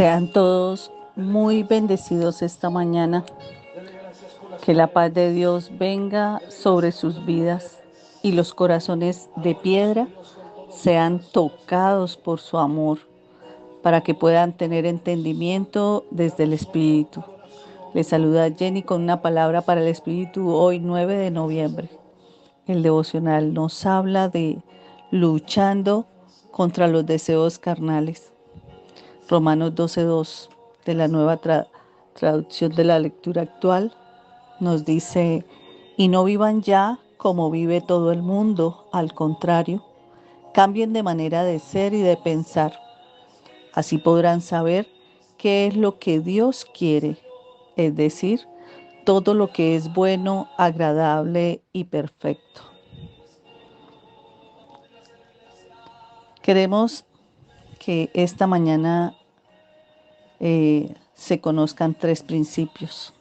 Sean todos muy bendecidos esta mañana. Que la paz de Dios venga sobre sus vidas y los corazones de piedra sean tocados por su amor para que puedan tener entendimiento desde el Espíritu. Les saluda Jenny con una palabra para el Espíritu hoy 9 de noviembre. El devocional nos habla de luchando contra los deseos carnales. Romanos 12:2 de la nueva traducción de la lectura actual nos dice, y no vivan ya como vive todo el mundo, al contrario, cambien de manera de ser y de pensar. Así podrán saber qué es lo que Dios quiere, es decir, todo lo que es bueno, agradable y perfecto. Queremos que esta mañana se conozcan tres principios.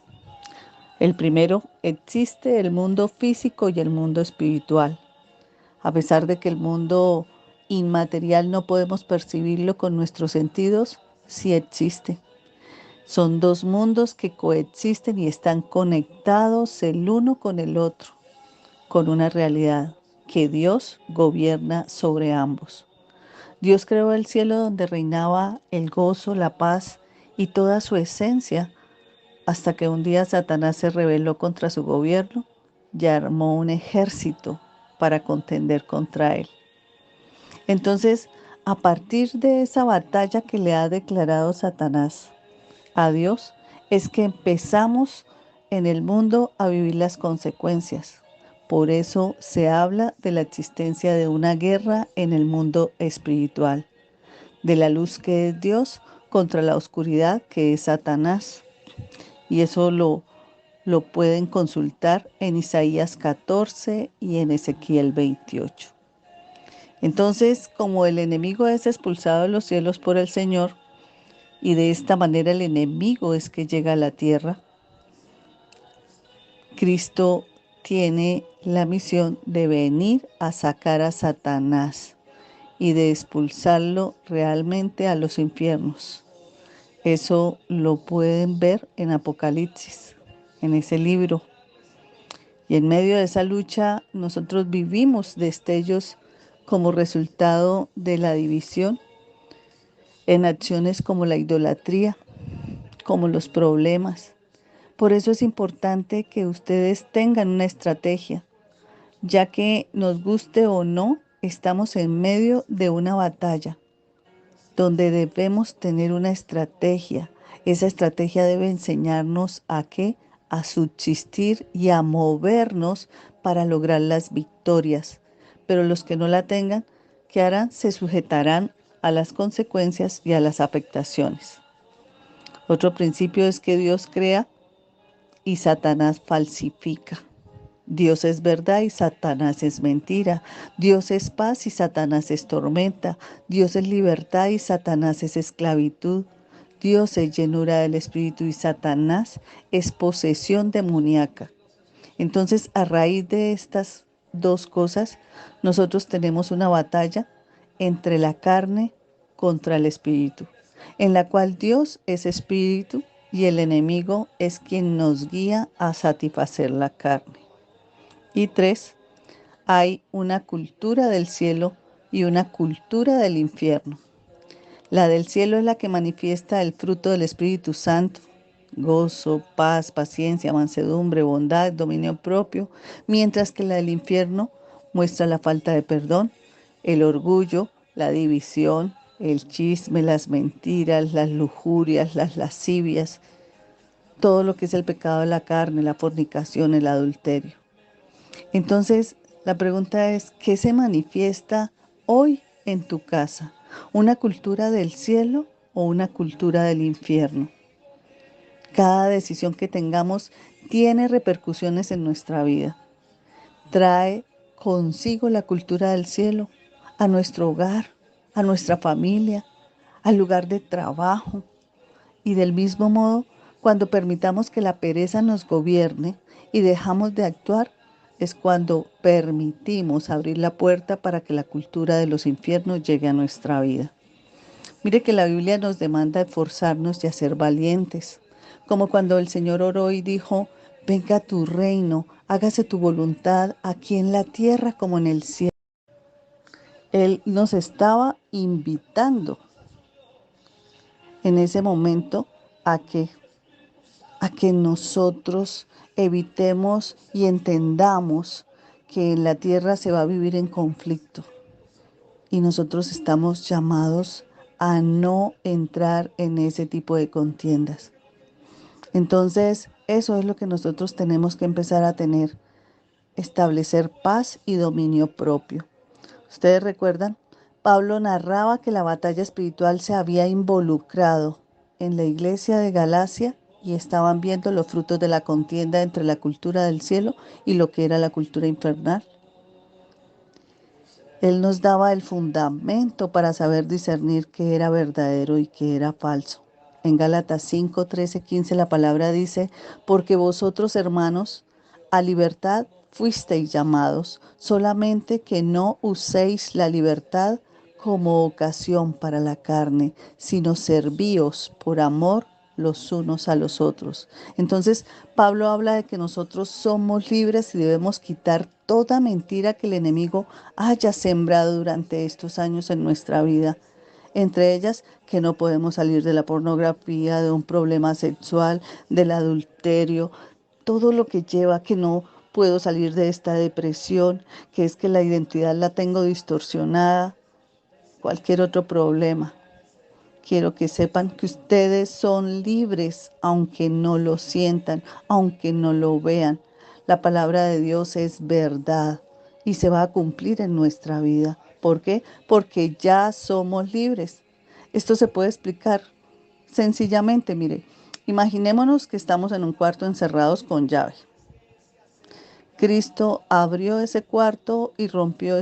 El primero, existe el mundo físico y el mundo espiritual. A pesar de que el mundo inmaterial no podemos percibirlo con nuestros sentidos, sí existe. Son dos mundos que coexisten y están conectados el uno con el otro, con una realidad que Dios gobierna sobre ambos. Dios creó el cielo donde reinaba el gozo, la paz y toda su esencia, hasta que un día Satanás se rebeló contra su gobierno y armó un ejército para contender contra él. Entonces, a partir de esa batalla que le ha declarado Satanás a Dios, es que empezamos en el mundo a vivir las consecuencias. Por eso se habla de la existencia de una guerra en el mundo espiritual, de la luz que es Dios contra la oscuridad que es Satanás. Y eso lo pueden consultar en Isaías 14 y en Ezequiel 28. Entonces, como el enemigo es expulsado de los cielos por el Señor, y de esta manera el enemigo es que llega a la tierra, Cristo tiene la misión de venir a sacar a Satanás y de expulsarlo realmente a los infiernos. Eso lo pueden ver en Apocalipsis, en ese libro. Y en medio de esa lucha nosotros vivimos destellos como resultado de la división en acciones como la idolatría, como los problemas. Por eso es importante que ustedes tengan una estrategia, ya que nos guste o no, estamos en medio de una batalla donde debemos tener una estrategia. Esa estrategia debe enseñarnos a qué, a subsistir y a movernos para lograr las victorias. Pero los que no la tengan, ¿qué harán? Se sujetarán a las consecuencias y a las afectaciones. Otro principio es que Dios crea y Satanás falsifica. Dios es verdad y Satanás es mentira. Dios es paz y Satanás es tormenta. Dios es libertad y Satanás es esclavitud. Dios es llenura del Espíritu y Satanás es posesión demoníaca. Entonces, a raíz de estas dos cosas, nosotros tenemos una batalla entre la carne contra el Espíritu, en la cual Dios es Espíritu y el enemigo es quien nos guía a satisfacer la carne. Y tres, hay una cultura del cielo y una cultura del infierno. La del cielo es la que manifiesta el fruto del Espíritu Santo: gozo, paz, paciencia, mansedumbre, bondad, dominio propio, mientras que la del infierno muestra la falta de perdón, el orgullo, la división, el chisme, las mentiras, las lujurias, las lascivias, todo lo que es el pecado de la carne, la fornicación, el adulterio. Entonces, la pregunta es, ¿qué se manifiesta hoy en tu casa? ¿Una cultura del cielo o una cultura del infierno? Cada decisión que tengamos tiene repercusiones en nuestra vida. Trae consigo la cultura del cielo a nuestro hogar, a nuestra familia, al lugar de trabajo. Y del mismo modo, cuando permitamos que la pereza nos gobierne y dejamos de actuar, es cuando permitimos abrir la puerta para que la cultura de los infiernos llegue a nuestra vida. Mire que la Biblia nos demanda esforzarnos y a ser valientes, como cuando el Señor oró y dijo, venga tu reino, hágase tu voluntad aquí en la tierra como en el cielo. Él nos estaba invitando en ese momento a que, a que nosotros evitemos y entendamos que en la tierra se va a vivir en conflicto y nosotros estamos llamados a no entrar en ese tipo de contiendas. Entonces, eso es lo que nosotros tenemos que empezar a tener, establecer paz y dominio propio. Ustedes recuerdan, Pablo narraba que la batalla espiritual se había involucrado en la iglesia de Galacia y estaban viendo los frutos de la contienda entre la cultura del cielo y lo que era la cultura infernal. Él nos daba el fundamento para saber discernir qué era verdadero y qué era falso. En Gálatas 5, 13, 15 la palabra dice, porque vosotros hermanos, a libertad fuisteis llamados, solamente que no uséis la libertad como ocasión para la carne, sino servíos por amor los unos a los otros. Entonces, Pablo habla de que nosotros somos libres y debemos quitar toda mentira que el enemigo haya sembrado durante estos años en nuestra vida. Entre ellas, que no podemos salir de la pornografía, de un problema sexual, del adulterio, todo lo que lleva a que no puedo salir de esta depresión, que es que la identidad la tengo distorsionada, cualquier otro problema. Quiero que sepan que ustedes son libres, aunque no lo sientan, aunque no lo vean. La palabra de Dios es verdad y se va a cumplir en nuestra vida. ¿Por qué? Porque ya somos libres. Esto se puede explicar sencillamente, mire, imaginémonos que estamos en un cuarto encerrados con llave. Cristo abrió ese cuarto y rompió.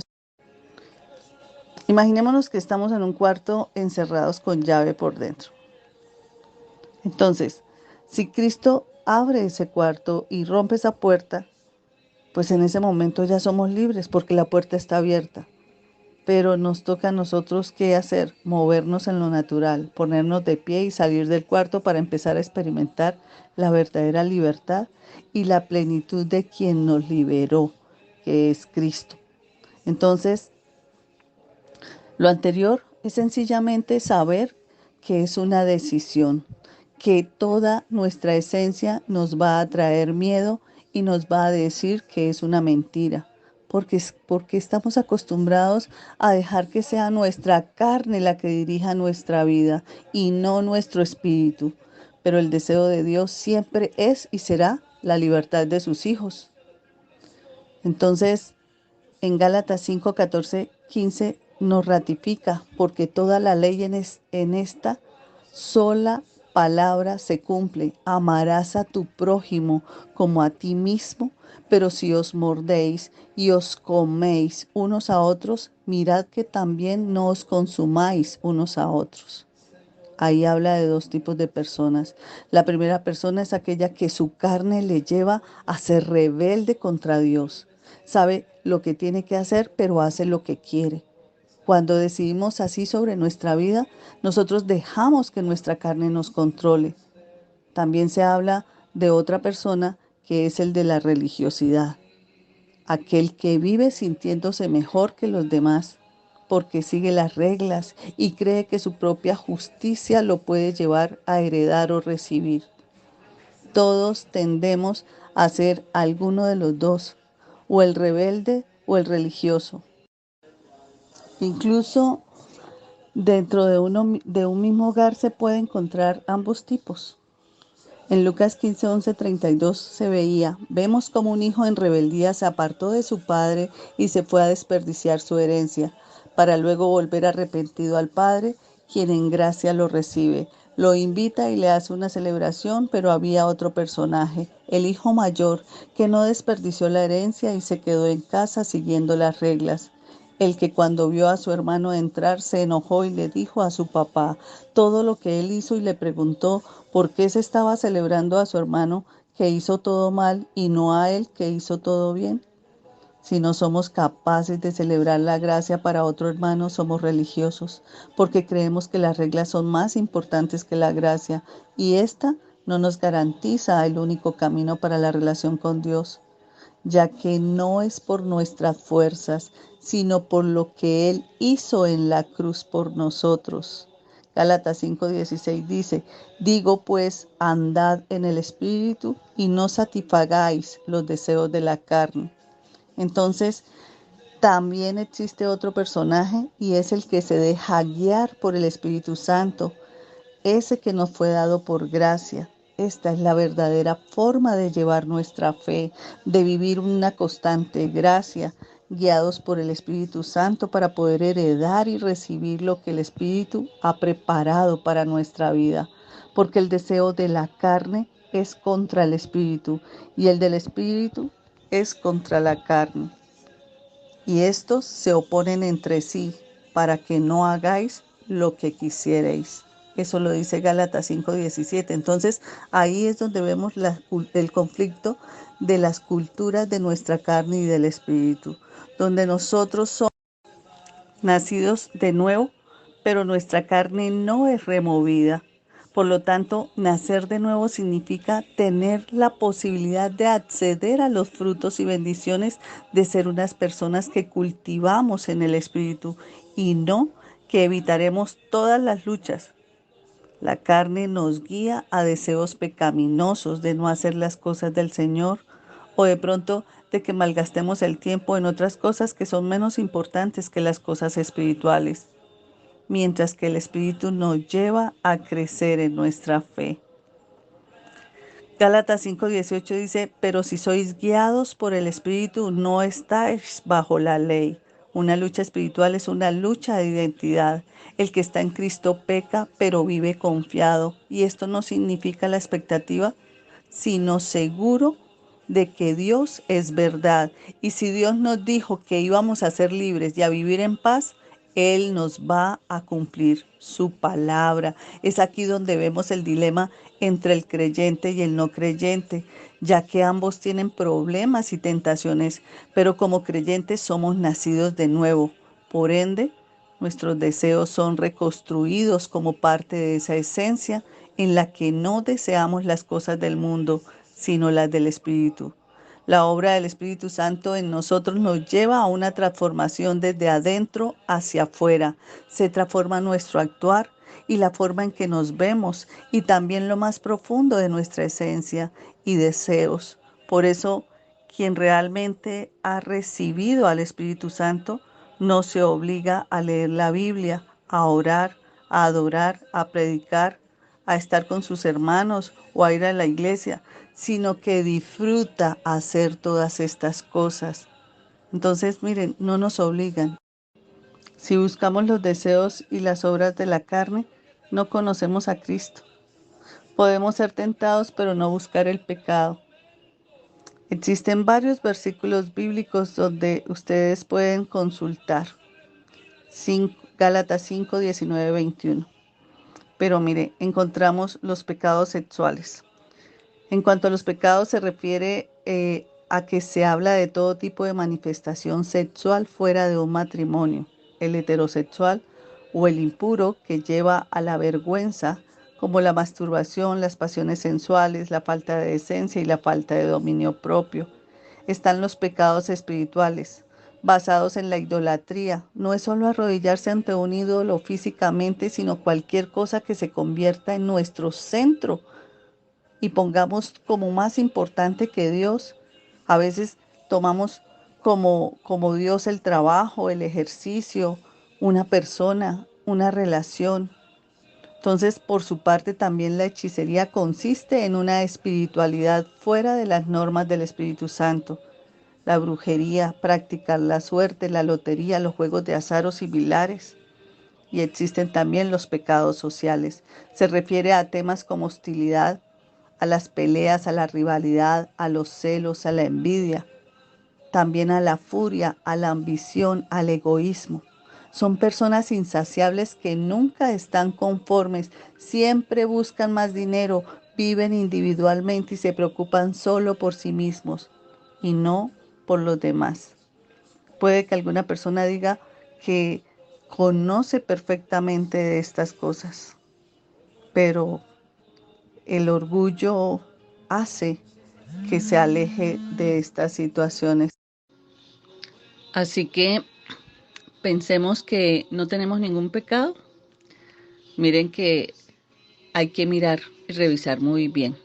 Imaginémonos que estamos en un cuarto encerrados con llave por dentro. Entonces, si Cristo abre ese cuarto y rompe esa puerta, pues en ese momento ya somos libres porque la puerta está abierta. Pero nos toca a nosotros qué hacer, movernos en lo natural, ponernos de pie y salir del cuarto para empezar a experimentar la verdadera libertad y la plenitud de quien nos liberó, que es Cristo. Entonces, lo anterior es sencillamente saber que es una decisión, que toda nuestra esencia nos va a traer miedo y nos va a decir que es una mentira, porque estamos acostumbrados a dejar que sea nuestra carne la que dirija nuestra vida y no nuestro espíritu. Pero el deseo de Dios siempre es y será la libertad de sus hijos. Entonces, en Gálatas 5, 14, 15 nos ratifica, porque toda la ley en esta sola palabra se cumple. Amarás a tu prójimo como a ti mismo, pero si os mordéis y os coméis unos a otros, mirad que también no os consumáis unos a otros. Ahí habla de dos tipos de personas. La primera persona es aquella que su carne le lleva a ser rebelde contra Dios. Sabe lo que tiene que hacer, pero hace lo que quiere. Cuando decidimos así sobre nuestra vida, nosotros dejamos que nuestra carne nos controle. También se habla de otra persona que es el de la religiosidad. Aquel que vive sintiéndose mejor que los demás porque sigue las reglas y cree que su propia justicia lo puede llevar a heredar o recibir. Todos tendemos a ser alguno de los dos, o el rebelde o el religioso. Incluso dentro de un mismo hogar se puede encontrar ambos tipos. En Lucas 15, 11, 32 se veía, vemos como un hijo en rebeldía se apartó de su padre y se fue a desperdiciar su herencia, para luego volver arrepentido al padre, quien en gracia lo recibe. Lo invita y le hace una celebración, pero había otro personaje, el hijo mayor, que no desperdició la herencia y se quedó en casa siguiendo las reglas. El que cuando vio a su hermano entrar se enojó y le dijo a su papá todo lo que él hizo y le preguntó por qué se estaba celebrando a su hermano que hizo todo mal y no a él que hizo todo bien. Si no somos capaces de celebrar la gracia para otro hermano, somos religiosos, porque creemos que las reglas son más importantes que la gracia y esta no nos garantiza el único camino para la relación con Dios, ya que no es por nuestras fuerzas, sino por lo que Él hizo en la cruz por nosotros. Gálatas 5:16 dice, digo pues, andad en el Espíritu y no satisfagáis los deseos de la carne. Entonces, también existe otro personaje y es el que se deja guiar por el Espíritu Santo, ese que nos fue dado por gracia. Esta es la verdadera forma de llevar nuestra fe, de vivir una constante gracia, guiados por el Espíritu Santo para poder heredar y recibir lo que el Espíritu ha preparado para nuestra vida. Porque el deseo de la carne es contra el Espíritu y el del Espíritu es contra la carne. Y estos se oponen entre sí para que no hagáis lo que quisierais. Eso lo dice Gálatas 5:17. Entonces ahí es donde vemos el conflicto de las culturas de nuestra carne y del espíritu, donde nosotros somos nacidos de nuevo, pero nuestra carne no es removida. Por lo tanto, nacer de nuevo significa tener la posibilidad de acceder a los frutos y bendiciones de ser unas personas que cultivamos en el Espíritu y no que evitaremos todas las luchas. La carne nos guía a deseos pecaminosos de no hacer las cosas del Señor o de pronto de que malgastemos el tiempo en otras cosas que son menos importantes que las cosas espirituales, mientras que el Espíritu nos lleva a crecer en nuestra fe. Gálatas 5:18 dice, pero si sois guiados por el Espíritu, no estáis bajo la ley. Una lucha espiritual es una lucha de identidad. El que está en Cristo peca, pero vive confiado. Y esto no significa la expectativa, sino seguro de que Dios es verdad. Y si Dios nos dijo que íbamos a ser libres y a vivir en paz, Él nos va a cumplir su palabra. Es aquí donde vemos el dilema entre el creyente y el no creyente, ya que ambos tienen problemas y tentaciones, pero como creyentes somos nacidos de nuevo. Por ende, nuestros deseos son reconstruidos como parte de esa esencia en la que no deseamos las cosas del mundo, sino las del Espíritu. La obra del Espíritu Santo en nosotros nos lleva a una transformación desde adentro hacia afuera. Se transforma nuestro actuar y la forma en que nos vemos y también lo más profundo de nuestra esencia y deseos. Por eso, quien realmente ha recibido al Espíritu Santo no se obliga a leer la Biblia, a orar, a adorar, a predicar, a estar con sus hermanos o a ir a la iglesia, sino que disfruta hacer todas estas cosas. Entonces, miren, no nos obligan. Si buscamos los deseos y las obras de la carne, no conocemos a Cristo. Podemos ser tentados, pero no buscar el pecado. Existen varios versículos bíblicos donde ustedes pueden consultar. Gálatas 5, 19, 21. Pero mire, encontramos los pecados sexuales. En cuanto a los pecados se refiere a que se habla de todo tipo de manifestación sexual fuera de un matrimonio, el heterosexual o el impuro que lleva a la vergüenza, como la masturbación, las pasiones sensuales, la falta de decencia y la falta de dominio propio. Están los pecados espirituales, basados en la idolatría. No es solo arrodillarse ante un ídolo físicamente, sino cualquier cosa que se convierta en nuestro centro y pongamos como más importante que Dios. A veces tomamos como Dios el trabajo, el ejercicio, una persona, una relación. Entonces, por su parte, también la hechicería consiste en una espiritualidad fuera de las normas del Espíritu Santo. La brujería, practicar la suerte, la lotería, los juegos de azar o similares. Y existen también los pecados sociales. Se refiere a temas como hostilidad, a las peleas, a la rivalidad, a los celos, a la envidia, también a la furia, a la ambición, al egoísmo. Son personas insaciables que nunca están conformes, siempre buscan más dinero, viven individualmente y se preocupan solo por sí mismos y no por los demás. Puede que alguna persona diga que conoce perfectamente de estas cosas, pero el orgullo hace que se aleje de estas situaciones. Así que pensemos que no tenemos ningún pecado. Miren que hay que mirar y revisar muy bien.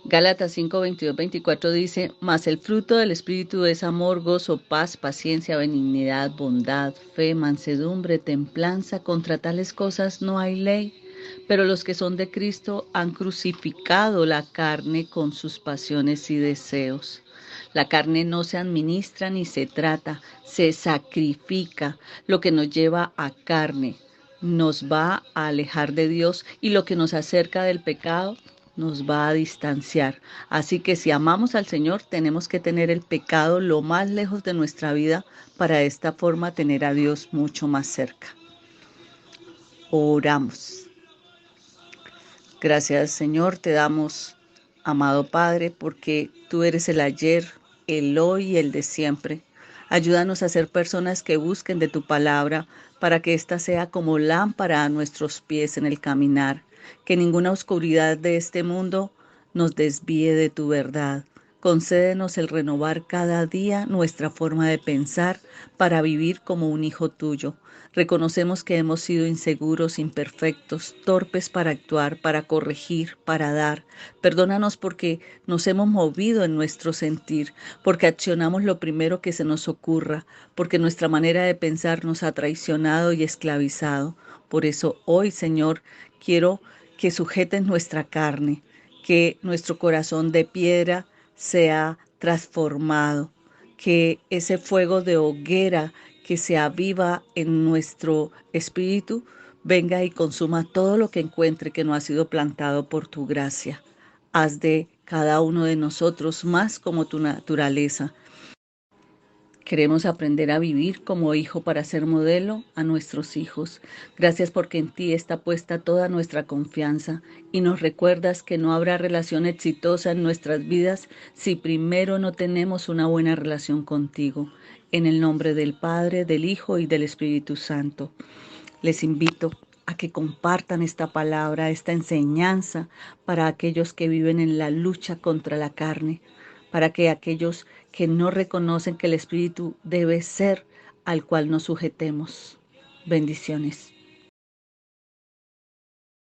Gálatas 5, 22, 24 dice, mas el fruto del Espíritu es amor, gozo, paz, paciencia, benignidad, bondad, fe, mansedumbre, templanza. Contra tales cosas no hay ley. Pero los que son de Cristo han crucificado la carne con sus pasiones y deseos. La carne no se administra ni se trata, se sacrifica. Lo que nos lleva a carne nos va a alejar de Dios y lo que nos acerca del pecado nos va a distanciar. Así que si amamos al Señor, tenemos que tener el pecado lo más lejos de nuestra vida para de esta forma tener a Dios mucho más cerca. Oramos. Gracias, Señor, te damos, amado Padre, porque tú eres el ayer, el hoy y el de siempre. Ayúdanos a ser personas que busquen de tu palabra para que ésta sea como lámpara a nuestros pies en el caminar, que ninguna oscuridad de este mundo nos desvíe de tu verdad. Concédenos el renovar cada día nuestra forma de pensar para vivir como un hijo tuyo. Reconocemos que hemos sido inseguros, imperfectos, torpes para actuar, para corregir, para dar. Perdónanos porque nos hemos movido en nuestro sentir, porque accionamos lo primero que se nos ocurra, porque nuestra manera de pensar nos ha traicionado y esclavizado. Por eso hoy, Señor, quiero que sujetes nuestra carne, que nuestro corazón de piedra sea transformado, que ese fuego de hoguera que se aviva en nuestro espíritu venga y consuma todo lo que encuentre que no ha sido plantado por tu gracia. Haz de cada uno de nosotros más como tu naturaleza. Queremos aprender a vivir como hijo para ser modelo a nuestros hijos. Gracias porque en ti está puesta toda nuestra confianza y nos recuerdas que no habrá relación exitosa en nuestras vidas si primero no tenemos una buena relación contigo. En el nombre del Padre, del Hijo y del Espíritu Santo. Les invito a que compartan esta palabra, esta enseñanza para aquellos que viven en la lucha contra la carne, para que aquellos que no reconocen que el Espíritu debe ser al cual nos sujetemos. Bendiciones.